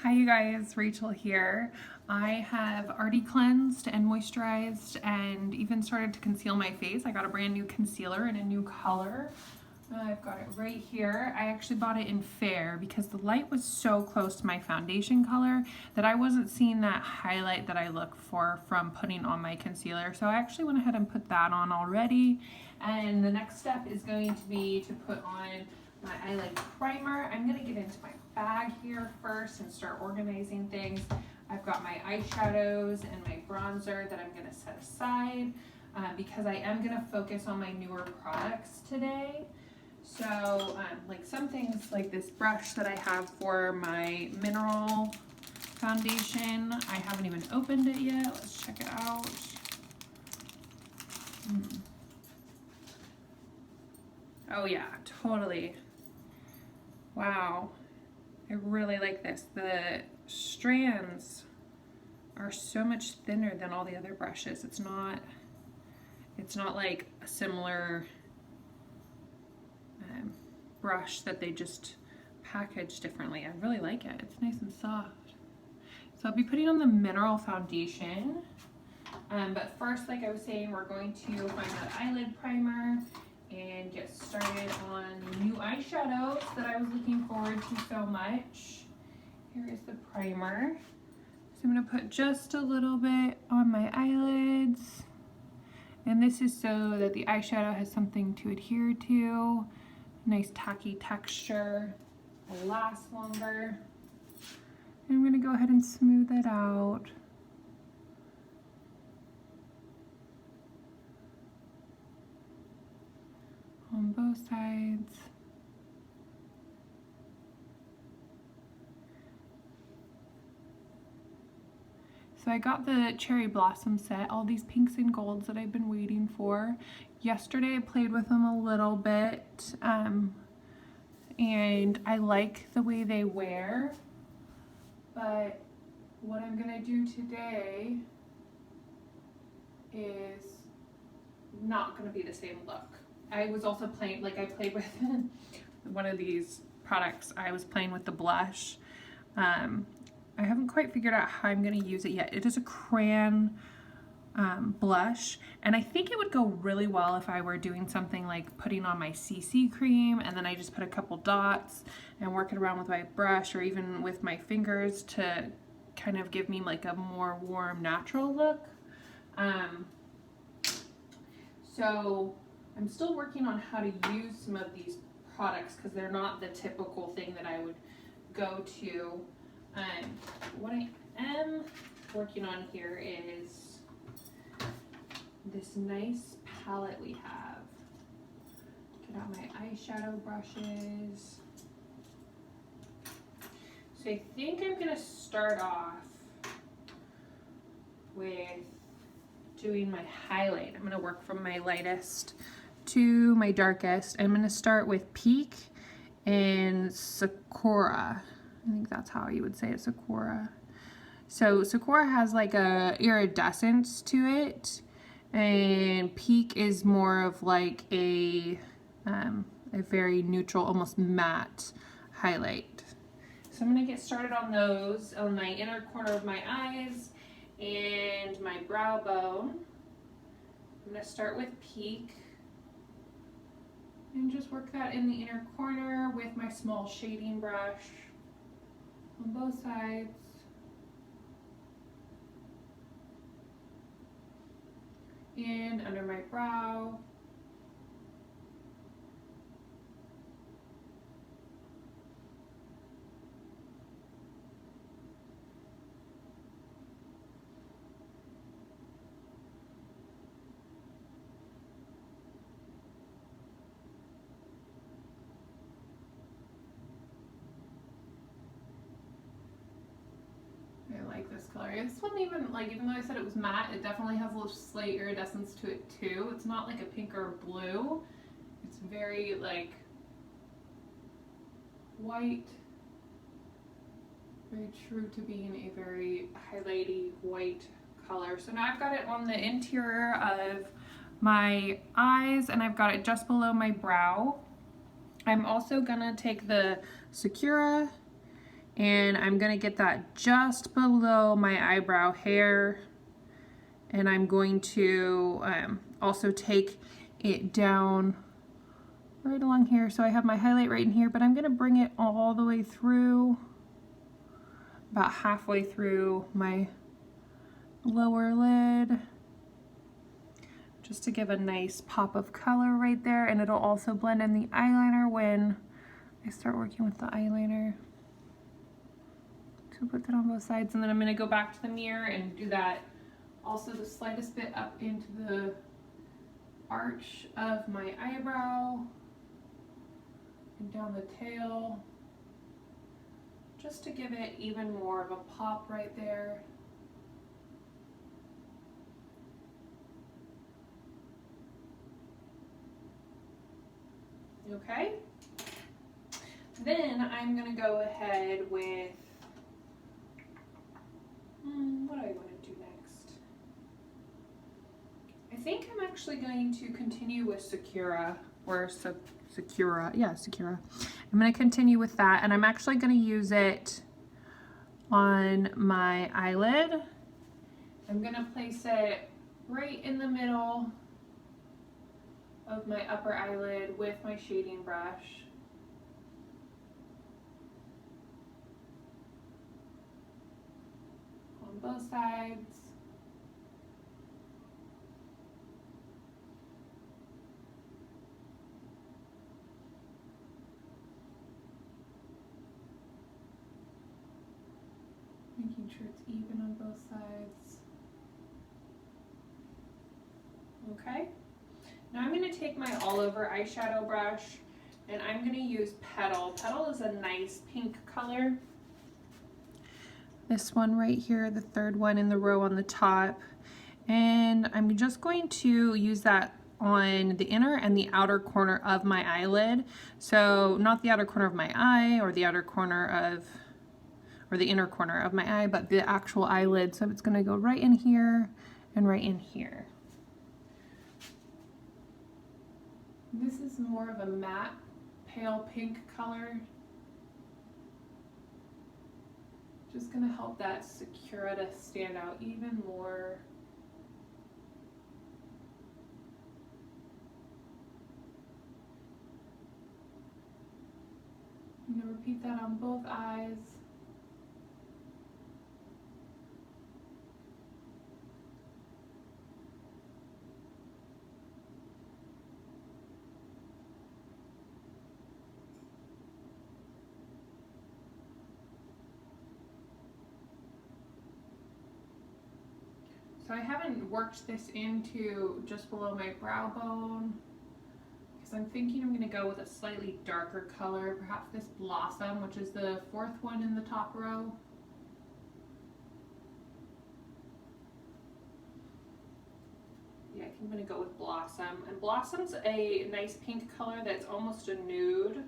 Hi you guys, Rachel here. I have already cleansed and moisturized and even started to conceal my face. I got a brand new concealer in a new color. I've got it right here. I actually bought it in Fair because the light was so close to my foundation color that I wasn't seeing that highlight that I look for from putting on my concealer. So I actually went ahead and put that on already. And the next step is going to be to put on my eyelid primer. I'm gonna get into my bag here first and start organizing things. I've got my eyeshadows and my bronzer that I'm gonna set aside because I am gonna focus on my newer products today. So like some things like this brush that I have for my mineral foundation, I haven't even opened it yet. Let's check it out. Oh yeah, totally. Wow, I really like this. The strands are so much thinner than all the other brushes. It's not like a similar brush that they just package differently. I really like it. It's nice and soft. So I'll be putting on the mineral foundation. But first, like I was saying, we're going to find that eyelid primer and get started on the new eyeshadows that I was looking forward to so much. Here is the primer. So I'm going to put just a little bit on my eyelids. And this is so that the eyeshadow has something to adhere to. Nice tacky texture. Will last longer. And I'm going to go ahead and smooth it out. On both sides. So I got the Cherry Blossom set, all these pinks and golds that I've been waiting for. Yesterday I played with them a little bit, and I like the way they wear, but what I'm gonna do today is not gonna be the same look. I was also playing, like I played with one of these products, I was playing with the blush. I haven't quite figured out how I'm going to use it yet. It is a crayon blush, and I think it would go really well if I were doing something like putting on my CC cream and then I just put a couple dots and work it around with my brush or even with my fingers to kind of give me like a more warm, natural look. So I'm still working on how to use some of these products because they're not the typical thing that I would go to. What I am working on here is this nice palette we have. Get out my eyeshadow brushes. So I think I'm gonna start off with doing my highlight. I'm gonna work from my lightest to my darkest. I'm gonna start with Peak and Sakura. I think that's how you would say it, Sakura. So Sakura has like a iridescence to it, and Peak is more of like a very neutral, almost matte highlight. So I'm gonna get started on those on my inner corner of my eyes and my brow bone. I'm gonna start with Peak and just work that in the inner corner with my small shading brush on both sides. And under my brow. I like this color. This one even, like, even though I said it was matte, it definitely has a little slight iridescence to it too. It's not like a pink or a blue. It's very like white. Very true to being a very highlighty white color. So now I've got it on the interior of my eyes and I've got it just below my brow. I'm also gonna take the Sakura And I'm gonna get that just below my eyebrow hair. And I'm going to also take it down right along here. So I have my highlight right in here, but I'm gonna bring it all the way through, about halfway through my lower lid, just to give a nice pop of color right there. And it'll also blend in the eyeliner when I start working with the eyeliner. So put that on both sides, and then I'm gonna go back to the mirror and do that also the slightest bit up into the arch of my eyebrow and down the tail, just to give it even more of a pop right there. Okay, then I'm gonna go ahead with, what do I want to do next? I think I'm actually going to continue with Sakura, or Sakura, yeah, Sakura. I'm going to continue with that, and I'm actually going to use it on my eyelid. I'm going to place it right in the middle of my upper eyelid with my shading brush. On both sides. Making sure it's even on both sides. Okay. Now I'm going to take my all over eyeshadow brush, and I'm going to use Petal. Petal is a nice pink color. This one right here, the third one in the row on the top. And I'm just going to use that on the inner and the outer corner of my eyelid. So not the outer corner of my eye or the outer corner of, or the inner corner of my eye, but the actual eyelid. So it's going to go right in here and right in here. This is more of a matte pale pink color. Just going to help that Sakura to stand out even more. I'm going to repeat that on both eyes. So I haven't worked this into just below my brow bone, because I'm thinking I'm going to go with a slightly darker color, perhaps this Blossom, which is the fourth one in the top row. Yeah, I think I'm going to go with Blossom. And Blossom's a nice pink color that's almost a nude,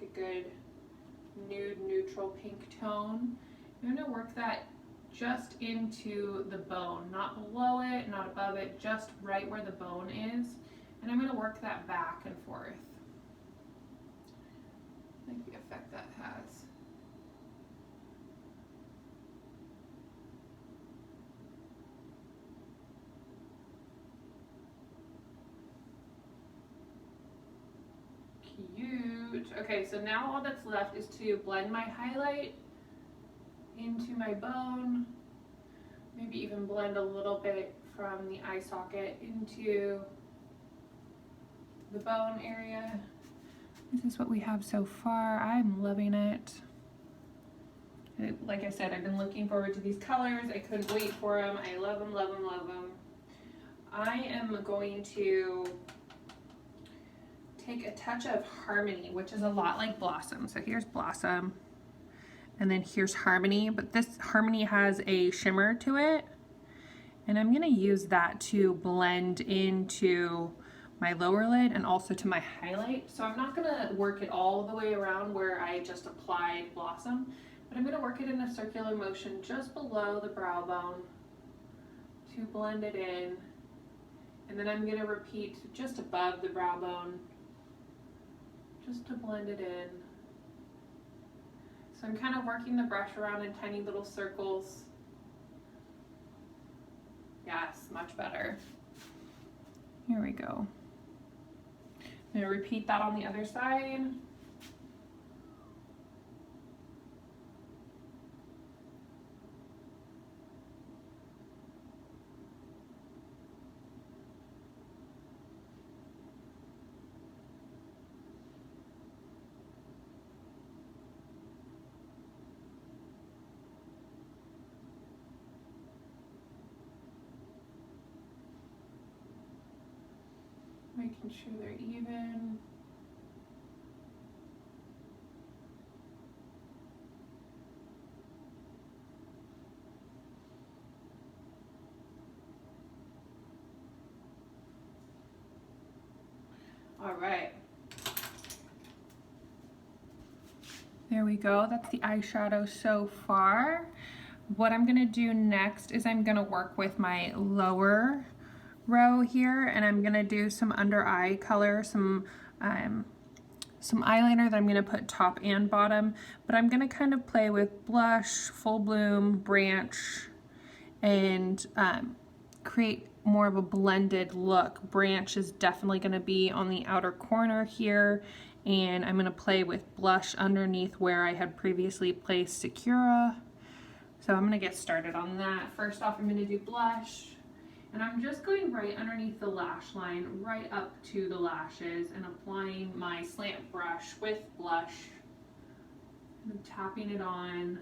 like a good nude neutral pink tone. I'm going to work that just into the bone, not below it, not above it, just right where the bone is. And I'm going to work that back and forth. I like the effect that has. Cute. Okay, so now all that's left is to blend my highlight into my bone, maybe even blend a little bit from the eye socket into the bone area. This is what we have so far. I'm loving it. Like I said, I've been looking forward to these colors. I couldn't wait for them. I love them, love them, love them. I am going to take a touch of Harmony, which is a lot like Blossom. So here's Blossom, and then here's Harmony, but this Harmony has a shimmer to it, and I'm gonna use that to blend into my lower lid and also to my highlight. So I'm not gonna work it all the way around where I just applied Blossom, but I'm gonna work it in a circular motion just below the brow bone to blend it in. And then I'm gonna repeat just above the brow bone just to blend it in. So I'm kind of working the brush around in tiny little circles. Yes, much better. Here we go. I'm gonna repeat that on the other side. Making sure they're even. All right. There we go. That's the eyeshadow so far. What I'm gonna do next is I'm gonna work with my lower row here, and I'm gonna do some under eye color, some eyeliner that I'm gonna put top and bottom, but I'm gonna kind of play with blush, Full Bloom, Branch, and create more of a blended look. Branch is definitely gonna be on the outer corner here, and I'm gonna play with blush underneath where I had previously placed Sakura. So I'm gonna get started on that. First off, I'm gonna do blush. And I'm just going right underneath the lash line, right up to the lashes, and applying my slant brush with blush. I'm tapping it on,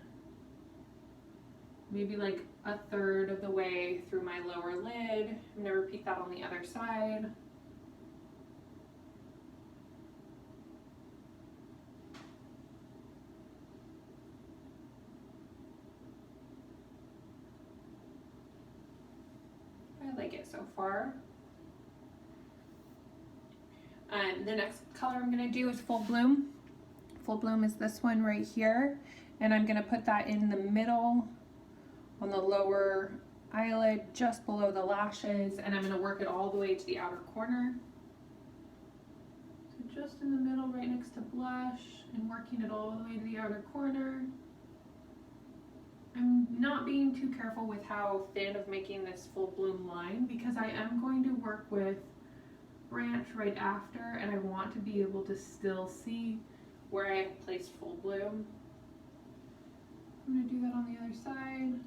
maybe like a third of the way through my lower lid. I'm gonna repeat that on the other side. I like it so far. The next color I'm gonna do is Full Bloom. Full Bloom is this one right here, and I'm gonna put that in the middle on the lower eyelid, just below the lashes, and I'm gonna work it all the way to the outer corner. So just in the middle, right next to blush, and working it all the way to the outer corner. I'm not being too careful with how thin of making this Full Bloom line, because I am going to work with Branch right after, and I want to be able to still see where I placed Full Bloom. I'm going to do that on the other side.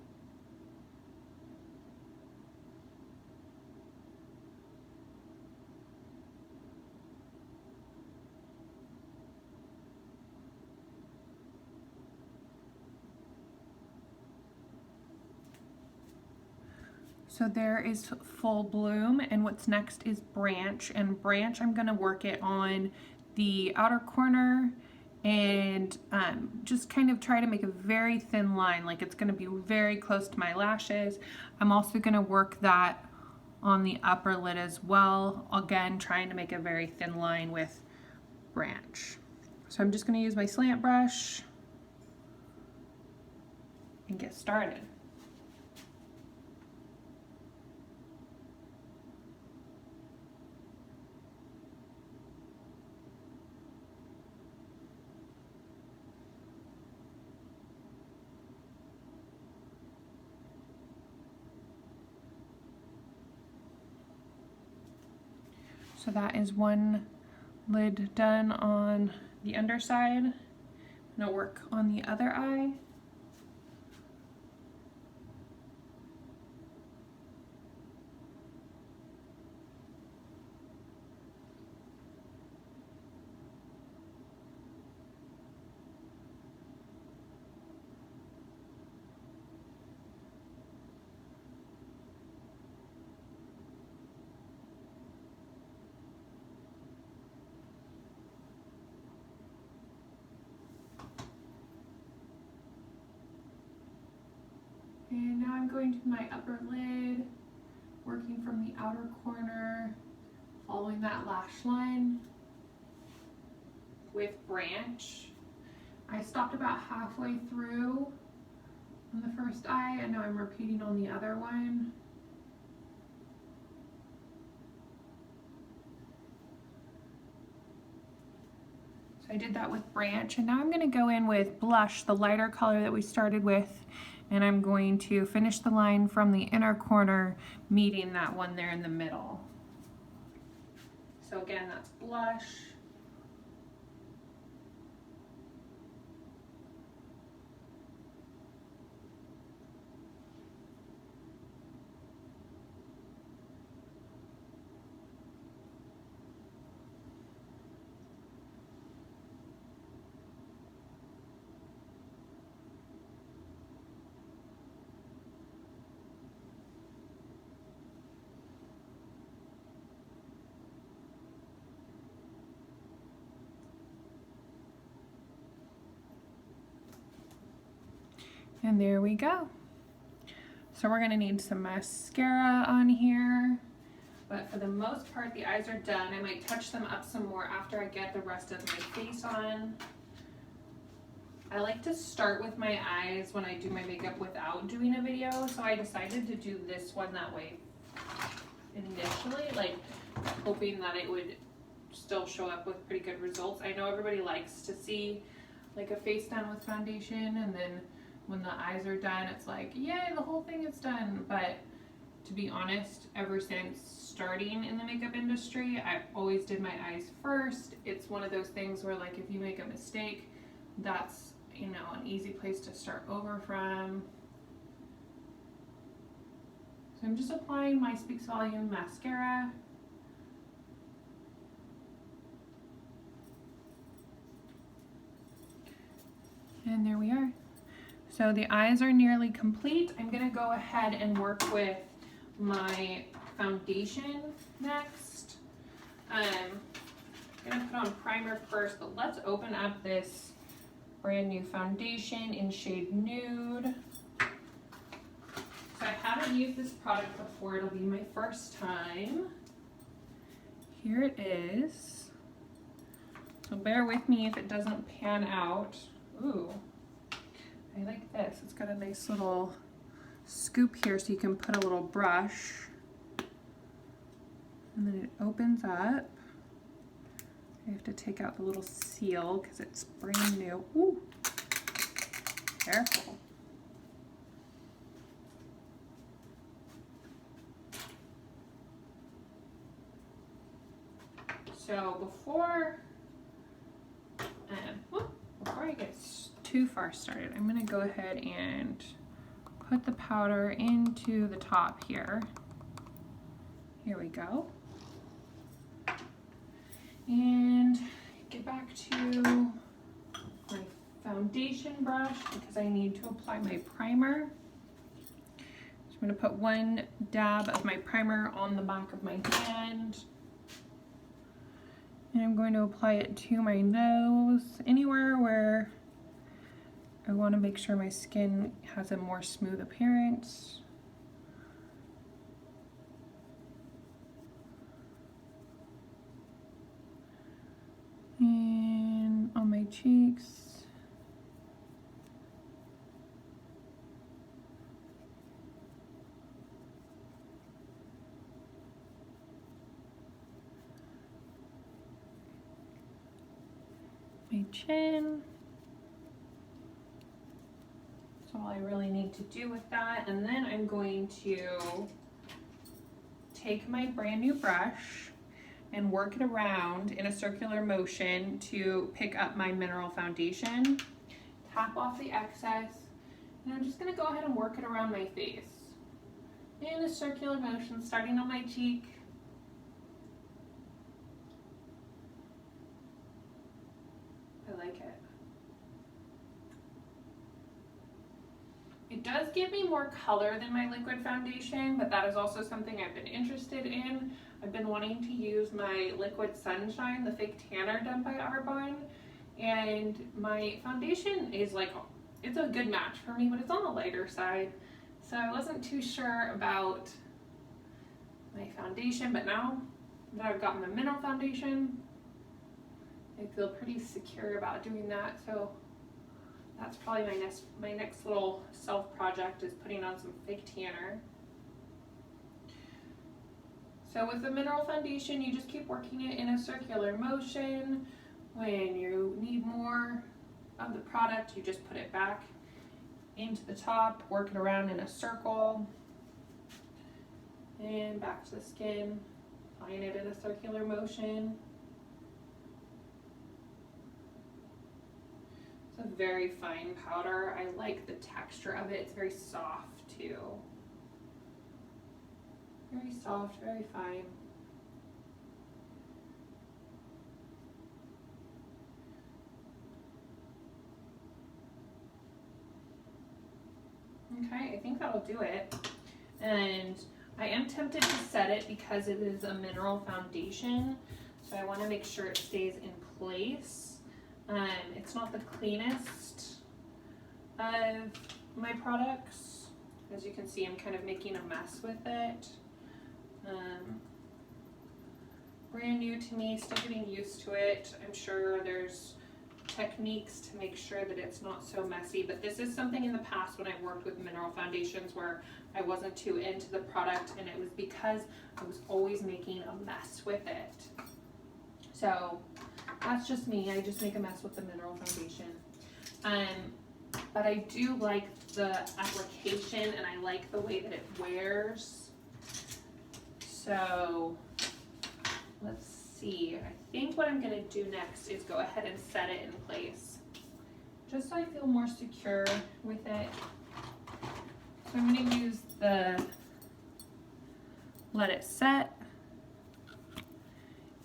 So there is Full Bloom, and what's next is Branch. And Branch, I'm gonna work it on the outer corner and just kind of try to make a very thin line, like it's gonna be very close to my lashes. I'm also gonna work that on the upper lid as well, again trying to make a very thin line with Branch. So I'm just gonna use my slant brush and get started. So that is one lid done on the underside. I'm gonna work on the other eye. And now I'm going to my upper lid, working from the outer corner, following that lash line with Branch. I stopped about halfway through on the first eye, and now I'm repeating on the other one. So So I did that with Branch, and now I'm going to go in with Blush, the lighter color that we started with, and I'm going to finish the line from the inner corner, meeting that one there in the middle. So again, that's Blush. And there we go. So we're gonna need some mascara on here, but for the most part, the eyes are done. I might touch them up some more after I get the rest of my face on. I like to start with my eyes when I do my makeup without doing a video, so I decided to do this one that way initially, like hoping that it would still show up with pretty good results. I know everybody likes to see like a face done with foundation, and then when the eyes are done, it's like, yay, the whole thing is done. But to be honest, ever since starting in the makeup industry, I always did my eyes first. It's one of those things where, like, if you make a mistake, that's, you know, an easy place to start over from. So I'm just applying my Speaks Volume mascara. And there we are. So the eyes are nearly complete. I'm gonna go ahead and work with my foundation next. I'm gonna put on primer first, but let's open up this brand new foundation in shade Nude. So I haven't used this product before, it'll be my first time. Here it is. So bear with me if it doesn't pan out. Ooh. I like this. It's got a nice little scoop here so you can put a little brush. And then it opens up. I have to take out the little seal because it's brand new. Ooh. Careful. So before I get too far started, I'm going to go ahead and put the powder into the top here. Here we go. And get back to my foundation brush because I need to apply my primer. So I'm going to put one dab of my primer on the back of my hand. And I'm going to apply it to my nose, anywhere where I want to make sure my skin has a more smooth appearance. And on my cheeks. My chin. That's all I really need to do with that. And then I'm going to take my brand new brush and work it around in a circular motion to pick up my mineral foundation. Tap off the excess, and I'm just gonna go ahead and work it around my face in a circular motion, starting on my cheek. I like it. It does give me more color than my liquid foundation, but that is also something I've been interested in. I've been wanting to use my Liquid Sunshine, the fake tanner done by Arbonne, and my foundation is like, it's a good match for me, but it's on the lighter side. So I wasn't too sure about my foundation, but now that I've gotten the mineral foundation, I feel pretty secure about doing that. So that's probably my next little self project, is putting on some fake tanner. So with the mineral foundation, you just keep working it in a circular motion, When you need more of the product, you just put it back into the top, work it around in a circle, and back to the skin, applying it in a circular motion. It's a very fine powder. I like the texture of it. It's very soft too. Very soft, very fine. Okay, I think that'll do it. And I am tempted to set it because it is a mineral foundation, so I want to make sure it stays in place. It's not the cleanest of my products. As you can see, I'm kind of making a mess with it. Brand new to me, still getting used to it. I'm sure there's techniques to make sure that it's not so messy, but this is something in the past when I worked with mineral foundations where I wasn't too into the product, and it was because I was always making a mess with it. So that's just me. I just make a mess with the mineral foundation. But I do like the application, and I like the way that it wears. So let's see. I think what I'm going to do next is go ahead and set it in place, just so I feel more secure with it. So I'm going to use the Let It Set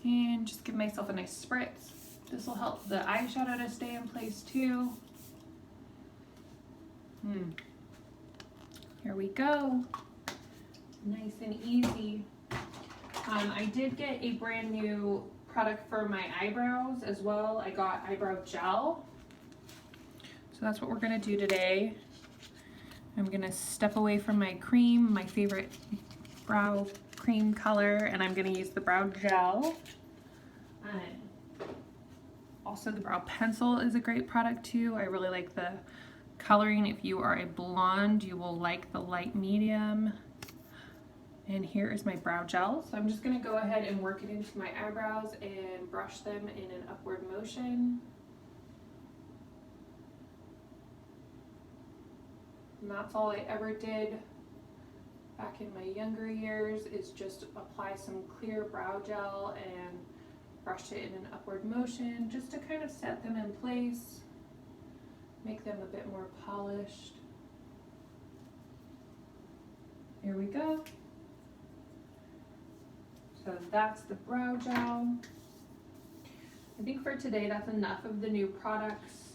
and just give myself a nice spritz. This will help the eyeshadow to stay in place too. Here we go. Nice and easy. I did get a brand new product for my eyebrows as well. I got eyebrow gel. So that's what we're gonna do today. I'm gonna step away from my cream, my favorite brow cream color, and I'm gonna use the brow gel. Also, the brow pencil is a great product too. I really like the coloring. If you are a blonde, you will like the light medium. And here is my brow gel. So I'm just gonna go ahead and work it into my eyebrows and brush them in an upward motion. And that's all I ever did back in my younger years, is just apply some clear brow gel and brush it in an upward motion just to kind of set them in place, make them a bit more polished. Here we go. So that's the brow gel. I think for today that's enough of the new products.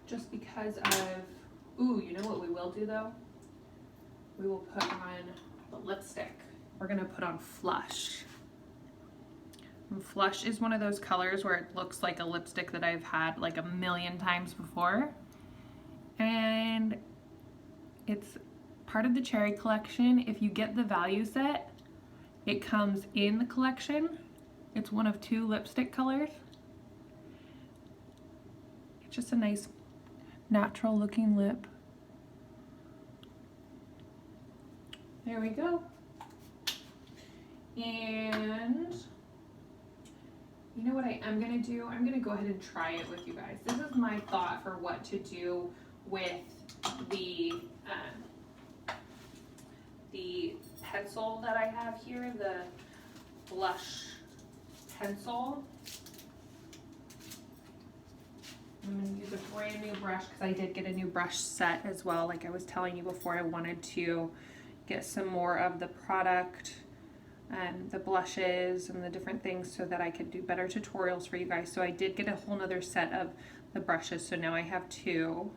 Just because of, you know what we will do though? We will put on the lipstick. We're gonna put on Flush. And Flush is one of those colors where it looks like a lipstick that I've had like a million times before. And it's part of the Cherry collection. If you get the value set, it comes in the collection. It's one of 2 lipstick colors. It's just a nice natural looking lip. There we go. And you know what I am gonna do? I'm gonna go ahead and try it with you guys. This is my thought for what to do with the pencil that I have here, the blush pencil. I'm going to use a brand new brush because I did get a new brush set as well. Like I was telling you before, I wanted to get some more of the product, the blushes and the different things so that I could do better tutorials for you guys. So I did get a whole nother set of the brushes, so now I have 2.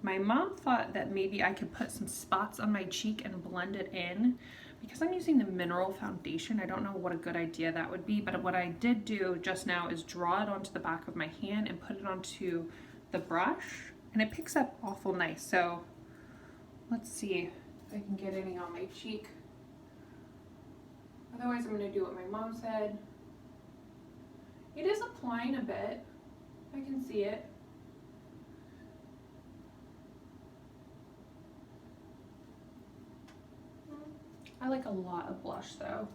My mom thought that maybe I could put some spots on my cheek and blend it in. Because I'm using the mineral foundation, I don't know what a good idea that would be, but what I did do just now is draw it onto the back of my hand and put it onto the brush, and it picks up awful nice. So let's see if I can get any on my cheek. Otherwise, I'm going to do what my mom said. It is applying a bit. I can see it. I like a lot of blush though.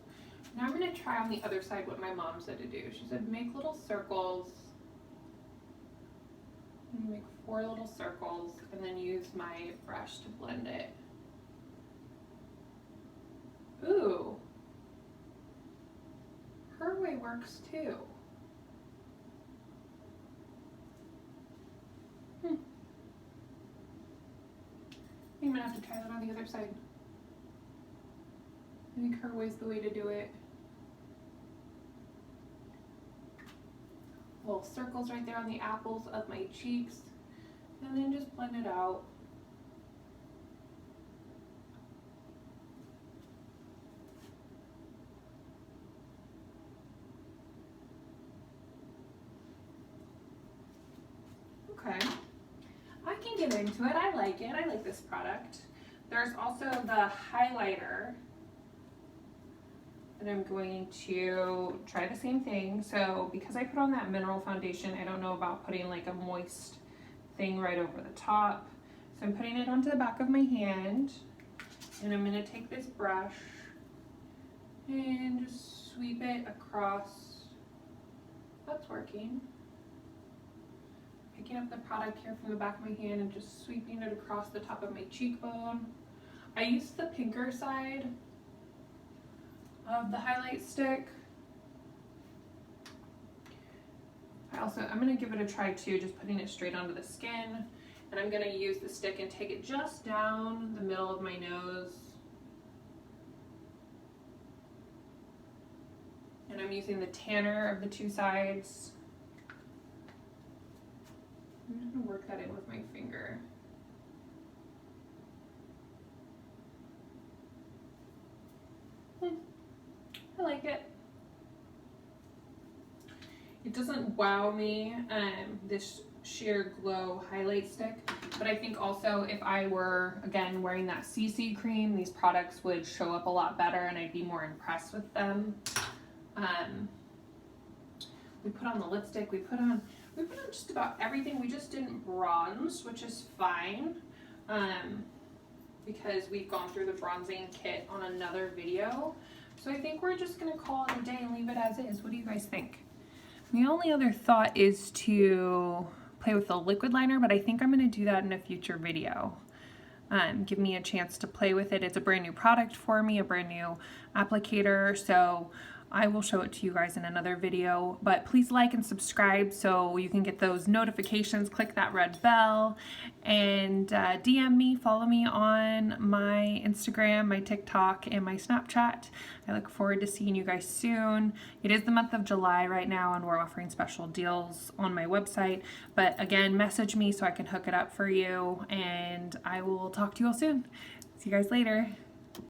Now I'm going to try on the other side what my mom said to do. She said make little circles. Make 4 little circles and then use my brush to blend it. Ooh. Her way works too. I'm gonna have to try that on the other side. I think her way's the way to do it. Little circles right there on the apples of my cheeks, and then just blend it out. Okay. I can get into it. I like it. I like this product. There's also the highlighter that I'm going to try the same thing. So because I put on that mineral foundation, I don't know about putting like a moist thing right over the top. So I'm putting it onto the back of my hand, and I'm going to take this brush and just sweep it across. That's working. Picking up the product here from the back of my hand and just sweeping it across the top of my cheekbone. I used the pinker side of the highlight stick. I'm going to give it a try too, just putting it straight onto the skin. And I'm going to use the stick and take it just down the middle of my nose. And I'm using the tanner of the 2 sides. I'm just going to work that in with my finger. I like it. It doesn't wow me, this Sheer Glow highlight stick, but I think also if I were, again, wearing that CC cream, these products would show up a lot better and I'd be more impressed with them. We put on the lipstick, we put on just about everything. We just didn't bronze, which is fine, because we've gone through the bronzing kit on another video. So I think we're just gonna call it a day and leave it as is. What do you guys think? The only other thought is to play with the liquid liner, but I think I'm gonna do that in a future video. Give me a chance to play with it. It's a brand new product for me, a brand new applicator, so I will show it to you guys in another video, but please like and subscribe so you can get those notifications. Click that red bell and DM me, follow me on my Instagram, my TikTok, and my Snapchat. I look forward to seeing you guys soon. It is the month of July right now and we're offering special deals on my website, but again, message me so I can hook it up for you, and I will talk to you all soon. See you guys later.